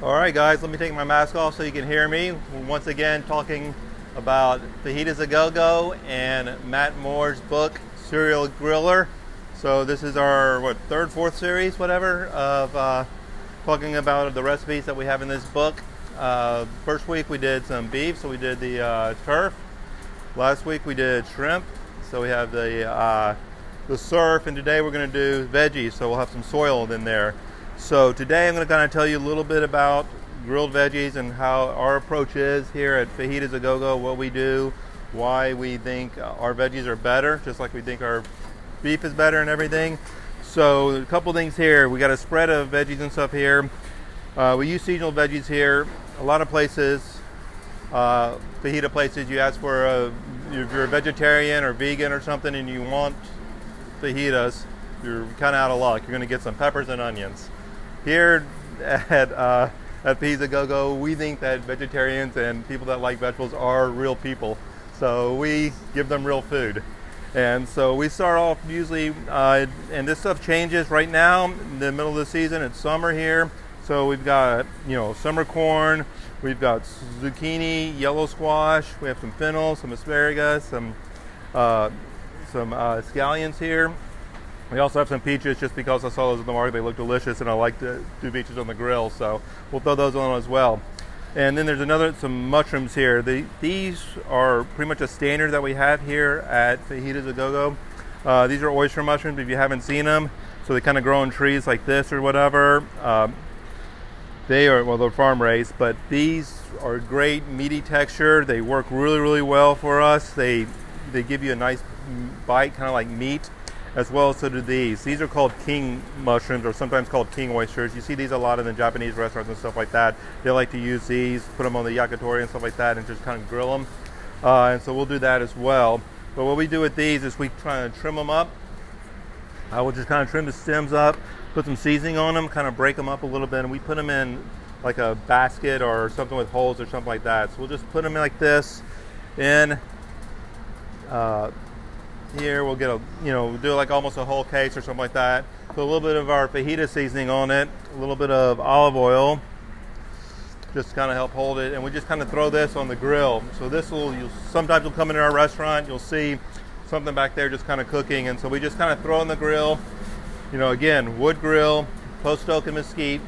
All right, guys, let me take my mask off so you can hear me. We're once again talking about Fajitas A Go Go and Matt Moore's book, Serial Griller. So this is our, third, fourth series, whatever, of talking about the recipes that we have in this book. First week we did some beef, so we did the turf. Last week we did shrimp, so we have the surf, and today we're going to do veggies, so we'll have some soil in there. So today I'm going to kind of tell you a little bit about grilled veggies and how our approach is here at Fajitas A Go Go, what we do, why we think our veggies are better, just like we think our beef is better and everything. So a couple things here. We got a spread of veggies and stuff here. We use seasonal veggies here. A lot of places, fajita places, you ask for if you're a vegetarian or vegan or something and you want fajitas, you're kind of out of luck. You're going to get some peppers and onions. Here at Fajitas A Go Go, we think that vegetarians and people that like vegetables are real people. So we give them real food. And so we start off usually, and this stuff changes right now in the middle of the season. It's summer here. So we've got, summer corn, we've got zucchini, yellow squash, we have some fennel, some asparagus, some scallions here. We also have some peaches just because I saw those in the market. They look delicious and I like to do peaches on the grill, so we'll throw those on as well. And then there's some mushrooms here. These are pretty much a standard that we have here at Fajitas A Go Go. These are oyster mushrooms if you haven't seen them. So they kind of grow in trees like this or whatever. They're farm raised, but these are great meaty texture. They work really, really well for us. They give you a nice bite, kind of like meat. As well, so do these. These are called king mushrooms, or sometimes called king oysters. You see these a lot in the Japanese restaurants and stuff like that. They like to use these, put them on the yakitori and stuff like that, and just kind of grill them. And so we'll do that as well. But what we do with these is we try to trim them up. I will just kind of trim the stems up, put some seasoning on them, kind of break them up a little bit, and we put them in like a basket or something with holes or something like that. So we'll just put them in like this in. Here we'll get we'll do like almost a whole case or something like that. Put a little bit of our fajita seasoning on it, a little bit of olive oil, just to kind of help hold it, and we just kind of throw this on the grill. So sometimes you'll come into our restaurant, you'll see something back there just kind of cooking, and so we just kind of throw on the grill. Again, wood grill, post oak and mesquite,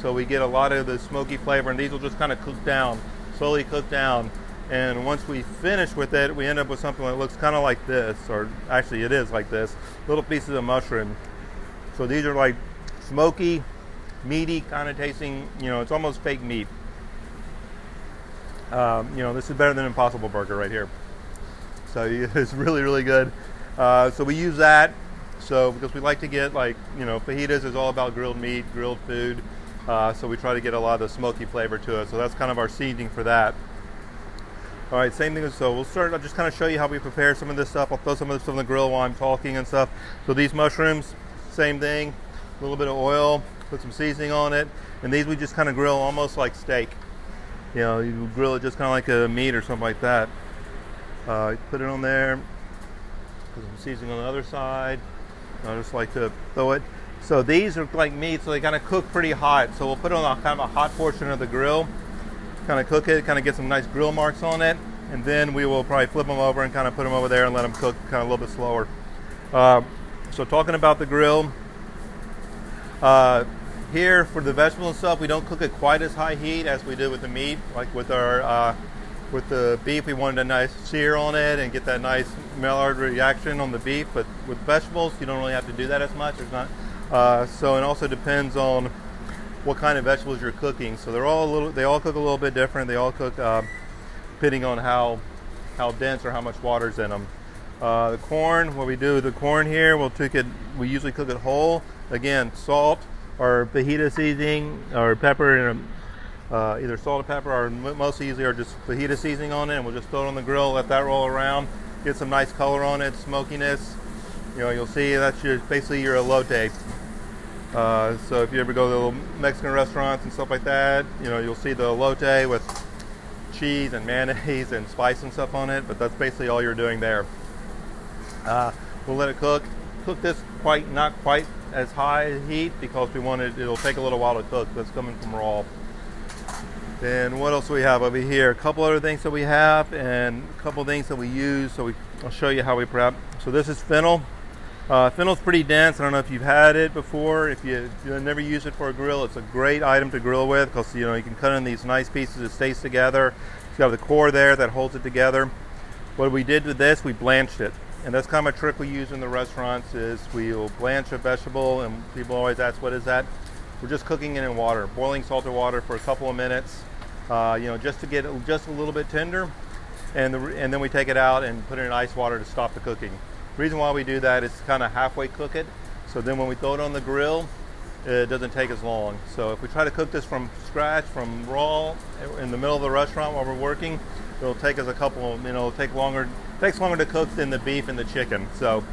so we get a lot of the smoky flavor, and these will just kind of cook down, slowly cook down. And once we finish with it, we end up with something that looks kind of like this, or actually it is like this, little pieces of mushroom. So these are like smoky, meaty kind of tasting, it's almost fake meat. This is better than Impossible Burger right here. So it's really, really good. So we use that, because we like to get fajitas is all about grilled meat, grilled food. So we try to get a lot of the smoky flavor to it. So that's kind of our seasoning for that. All right, same thing. So we'll start. I'll just kind of show you how we prepare some of this stuff. I'll throw some of this on the grill while I'm talking and stuff. So these mushrooms, same thing. A little bit of oil, put some seasoning on it, and these we just kind of grill almost like steak. You grill it just kind of like a meat or something like that. Put it on there. Put some seasoning on the other side. I just like to throw it. So these are like meat, so they kind of cook pretty hot. So we'll put it on kind of a hot portion of the grill. Kind of cook it, kind of get some nice grill marks on it, and then we will probably flip them over and kind of put them over there and let them cook kind of a little bit slower. So talking about the grill, here for the vegetables and stuff, we don't cook it quite as high heat as we do with the meat. Like with the beef, we wanted a nice sear on it and get that nice Maillard reaction on the beef. But with vegetables, you don't really have to do that as much. There's not. So it also depends on what kind of vegetables you're cooking. So they all cook a little bit different. They all cook depending on how dense or how much water's in them. The corn, what we do with the corn here, we usually cook it whole. Again, salt or fajita seasoning or pepper, and either salt or pepper, or mostly usually are just fajita seasoning on it, and we'll just throw it on the grill, let that roll around, get some nice color on it, smokiness. You'll see that's basically your elote. So if you ever go to little Mexican restaurants and stuff like that, you'll see the elote with cheese and mayonnaise and spice and stuff on it, but that's basically all you're doing there. We'll let it cook. Cook this not quite as high heat because it'll take a little while to cook. That's coming from raw. Then what else do we have over here? A couple other things that we have and a couple things that we use. So I'll show you how we prep. So this is fennel. Fennel's pretty dense. I don't know if you've had it before. If you never use it for a grill, it's a great item to grill with because you can cut in these nice pieces. It stays together. You have the core there that holds it together. What we did with this, we blanched it. And that's kind of a trick we use in the restaurants is we'll blanch a vegetable, and people always ask, what is that? We're just cooking it in water, boiling salted water for a couple of minutes, just to get it just a little bit tender. And then we take it out and put it in ice water to stop the cooking. The reason why we do that is to kind of halfway cook it. So then when we throw it on the grill, it doesn't take as long. So if we try to cook this from scratch, from raw, in the middle of the restaurant while we're working, it'll take us it'll take longer. It takes longer to cook than the beef and the chicken. So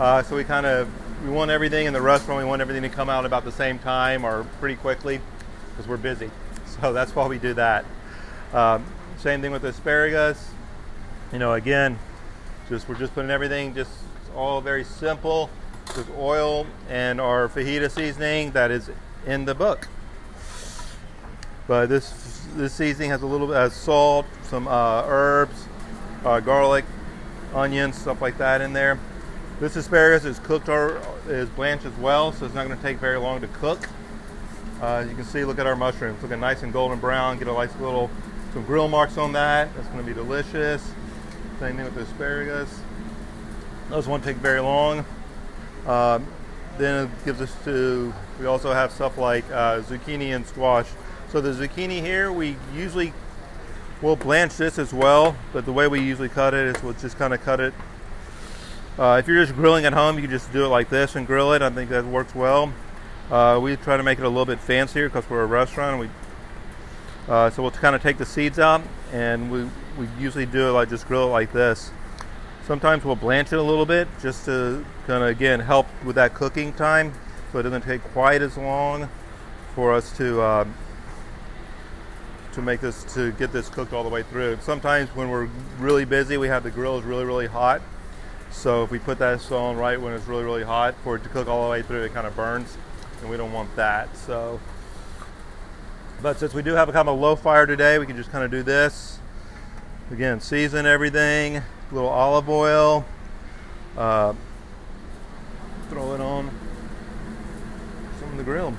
we want everything in the restaurant. We want everything to come out about the same time or pretty quickly because we're busy. So that's why we do that. Same thing with asparagus. Again, we're just putting everything, just all very simple. Just oil and our fajita seasoning that is in the book. But this seasoning has a little bit of salt, some herbs, garlic, onions, stuff like that in there. This asparagus is cooked or is blanched as well, so it's not going to take very long to cook. You can see, look at our mushrooms, looking nice and golden brown. Get a nice some grill marks on that. That's going to be delicious. Same thing with the asparagus. Those won't take very long. Then it gives us we also have stuff like zucchini and squash. So the zucchini here, we'll blanch this as well, but the way we usually cut it is we'll just kind of cut it. If you're just grilling at home, you can just do it like this and grill it. I think that works well. We try to make it a little bit fancier because we're a restaurant. So we'll kind of take the seeds out, and we usually do it just grill it like this. Sometimes we'll blanch it a little bit just to kind of, again, help with that cooking time so it doesn't take quite as long for us to get this cooked all the way through. Sometimes when we're really busy, we have the grill is really, really hot. So if we put that on right when it's really, really hot, for it to cook all the way through, it kind of burns, and we don't want that. But since we do have a kind of low fire today, we can just kind of do this. Again, season everything, a little olive oil, throw it on some of the grill.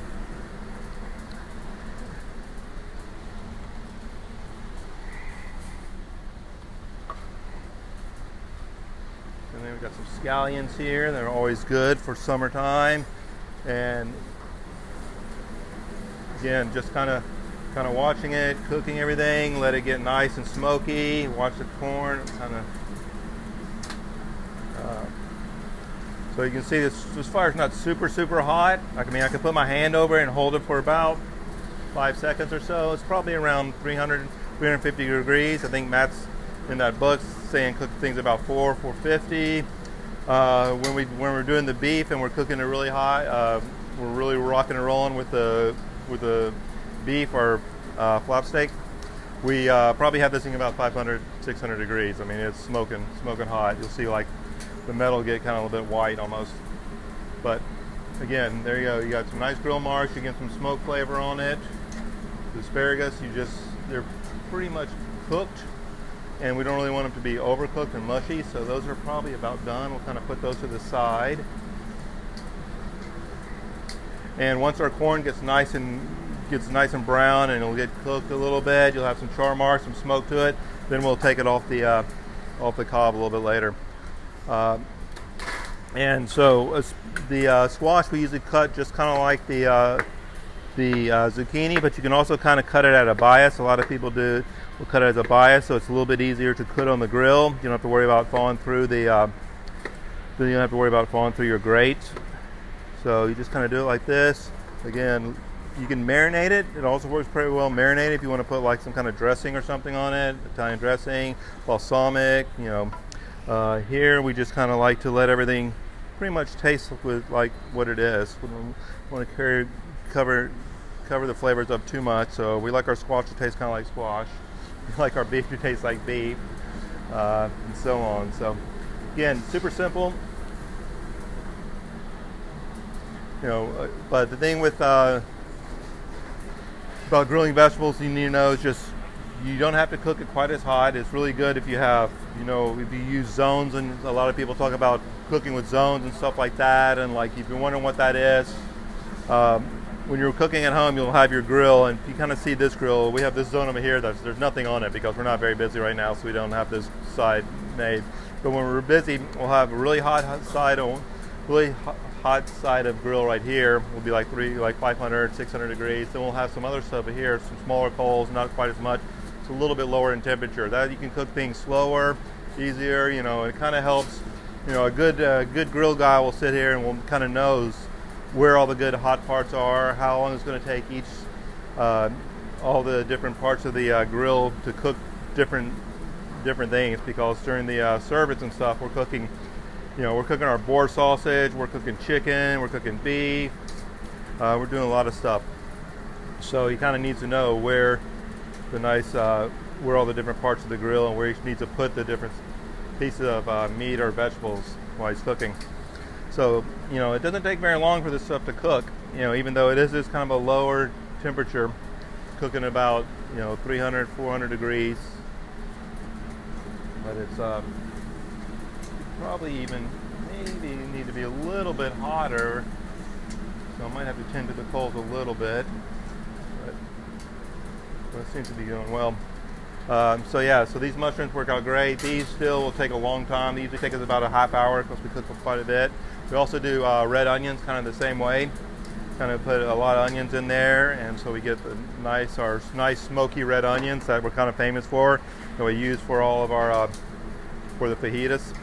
And then we've got some scallions here. They're always good for summertime. And again, just kind of watching it, cooking everything, let it get nice and smoky. Watch the corn, so you can see this fire's not super, super hot. I could put my hand over it and hold it for about 5 seconds or so. It's probably around 350 degrees. I think Matt's in that book saying cook things about 450. When we're doing the beef and we're cooking it really hot, we're really rocking and rolling with the beef or flap steak. We probably have this thing about 500, 600 degrees. It's smoking hot. You'll see the metal get kind of a little bit white almost. But again, there you go. You got some nice grill marks. You get some smoke flavor on it. The asparagus, they're pretty much cooked, and we don't really want them to be overcooked and mushy. So those are probably about done. We'll kind of put those to the side. And once our corn gets nice and brown and it'll get cooked a little bit, you'll have some char marks, some smoke to it. Then we'll take it off the cob a little bit later. And so the squash we usually cut just kind of like the zucchini, but you can also kind of cut it at a bias. A lot of people will cut it as a bias, so it's a little bit easier to cook on the grill. You don't have to worry about falling through your grate. So you just kind of do it like this. Again, you can marinate it. It also works pretty well marinated if you want to put some kind of dressing or something on it, Italian dressing, balsamic. Here we just kind of like to let everything pretty much taste with what it is. We don't want to cover the flavors up too much. So we like our squash to taste kind of like squash. We like our beef to taste like beef, and so on. So again, super simple. But the thing with about grilling vegetables you need to know is just you don't have to cook it quite as hot. It's really good if you have, if you use zones, and a lot of people talk about cooking with zones and stuff like that. And like, if you're wondering what that is, when you're cooking at home, you'll have your grill, and you kind of see this grill. We have this zone over here there's nothing on it because we're not very busy right now, so we don't have this side made. But when we're busy, we'll have a really hot side of grill right here. Will be like 500, 600 degrees. Then we'll have some other stuff over here, some smaller coals, not quite as much. It's a little bit lower in temperature. That you can cook things slower, easier. It kind of helps. A good grill guy will sit here and will kind of knows where all the good hot parts are, how long it's going to take each, all the different parts of the grill to cook different things. Because during the service and stuff, we're cooking our boar sausage, we're cooking chicken, we're cooking beef, we're doing a lot of stuff. So you kind of need to know where all the different parts of the grill and where you need to put the different pieces of meat or vegetables while he's cooking. So, it doesn't take very long for this stuff to cook, even though it is this kind of a lower temperature, cooking about, 300, 400 degrees. But it's probably maybe need to be a little bit hotter. So I might have to tend to the coals a little bit. But it seems to be going well. So these mushrooms work out great. These still will take a long time. They usually take us about a half hour because we cook them quite a bit. We also do red onions kind of the same way. Kind of put a lot of onions in there, and so we get our nice smoky red onions that we're kind of famous for, that we use for all of our for the fajitas,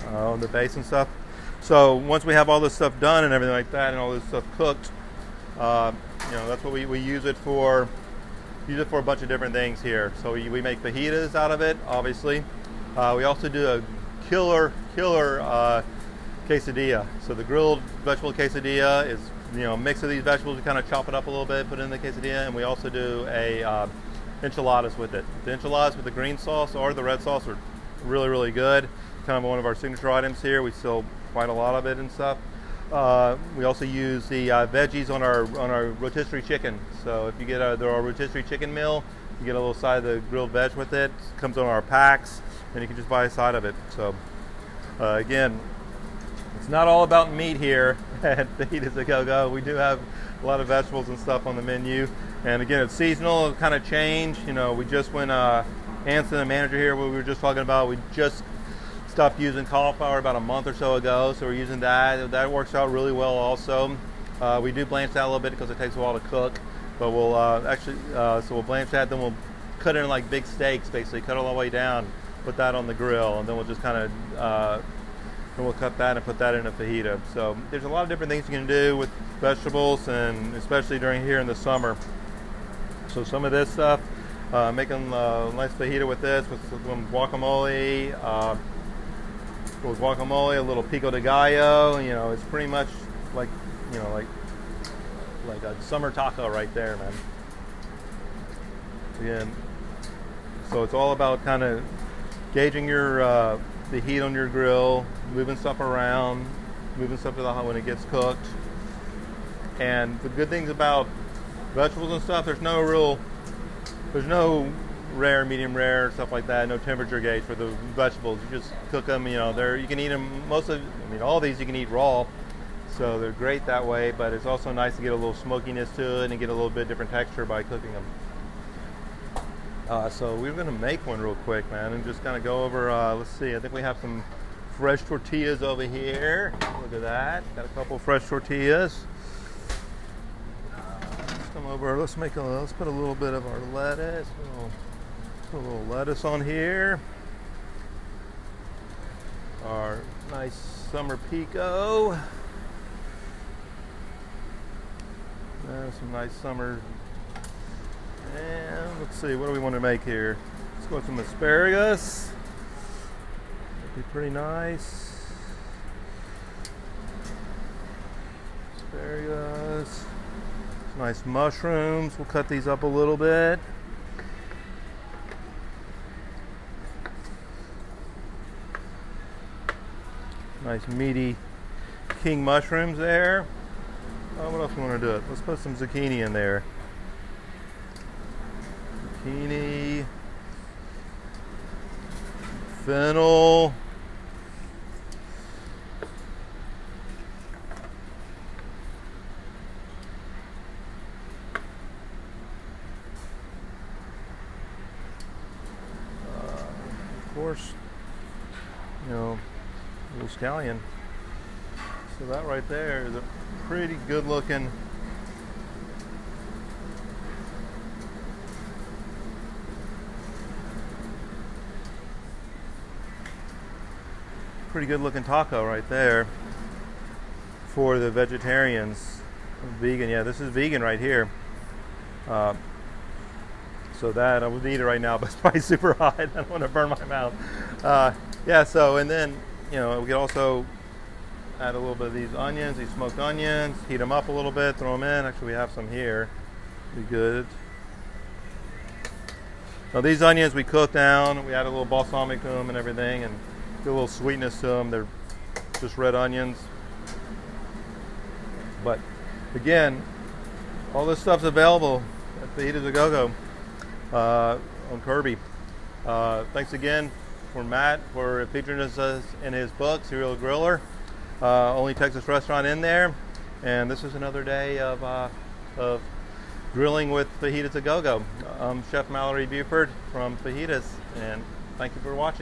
on the base and stuff. So once we have all this stuff done and everything like that, and all this stuff cooked, that's what we use it for. Use it for a bunch of different things here. So we make fajitas out of it, obviously. We also do a killer quesadilla. So the grilled vegetable quesadilla is a mix of these vegetables. We kind of chop it up a little bit, put it in the quesadilla, and we also do a enchiladas with it. The enchiladas with the green sauce or the red sauce are really, really good. Kind of one of our signature items here. We sell quite a lot of it and stuff. We also use the veggies on our rotisserie chicken. So if you get our rotisserie chicken meal, you get a little side of the grilled veg with it. It comes on our packs, and you can just buy a side of it. So again, it's not all about meat here at Fajitas A Go Go. We do have a lot of vegetables and stuff on the menu. And again, it's seasonal. It'll kind of change. We just when Anson, the manager here, what we were just talking about, we just stopped using cauliflower about a month or so ago, so we're using that. That works out really well also. We do blanch that a little bit because it takes a while to cook, but we'll so we'll blanch that, then we'll cut it in like big steaks, basically cut it all the way down, put that on the grill, and then we'll just kind of then we'll cut that and put that in a fajita. So there's a lot of different things you can do with vegetables, and especially during here in the summer. So some of this stuff, making a nice fajita with this, with some guacamole, a little pico de gallo. It's pretty much like a summer taco right there, man. Again, so it's all about kind of gauging your the heat on your grill, moving stuff around, moving stuff to the hot when it gets cooked. And the good things about vegetables and stuff, there's no rare, medium rare, stuff like that. No temperature gauge for the vegetables. You just cook them. You can eat them. All these you can eat raw, so they're great that way. But it's also nice to get a little smokiness to it and get a little bit different texture by cooking them. So we're gonna make one real quick, man, and just kind of go over. Let's see. I think we have some fresh tortillas over here. Look at that. Got a couple fresh tortillas. Let's come over. Let's put a little bit of our lettuce. Put a little lettuce on here. Our nice summer pico. There's some nice summer. And let's see, what do we want to make here? Let's go with some asparagus. That'd be pretty nice. Asparagus. Some nice mushrooms. We'll cut these up a little bit. Nice meaty king mushrooms there. What else do we want to do? Let's put some zucchini in there. zucchini, fennel, of course, you know, little scallion. So that right there is a pretty good looking taco right there for the vegetarians. Vegan, yeah, this is vegan right here. So that I would eat it right now, but it's probably super hot. I don't want to burn my mouth. Yeah, so and then we could also add a little bit of these onions, these smoked onions, heat them up a little bit, throw them in. Actually, we have some here. Be good. Now these onions we cooked down. We add a little balsamic to them and everything, and get a little sweetness to them. They're just red onions. But again, all this stuff's available at Fajitas A Go Go on Kirby. Thanks again for Matt for featuring us in his book, Serial Griller. Only Texas restaurant in there. And this is another day of grilling with Fajitas A Go Go. I'm Chef Mallory Buford from Fajitas, and thank you for watching.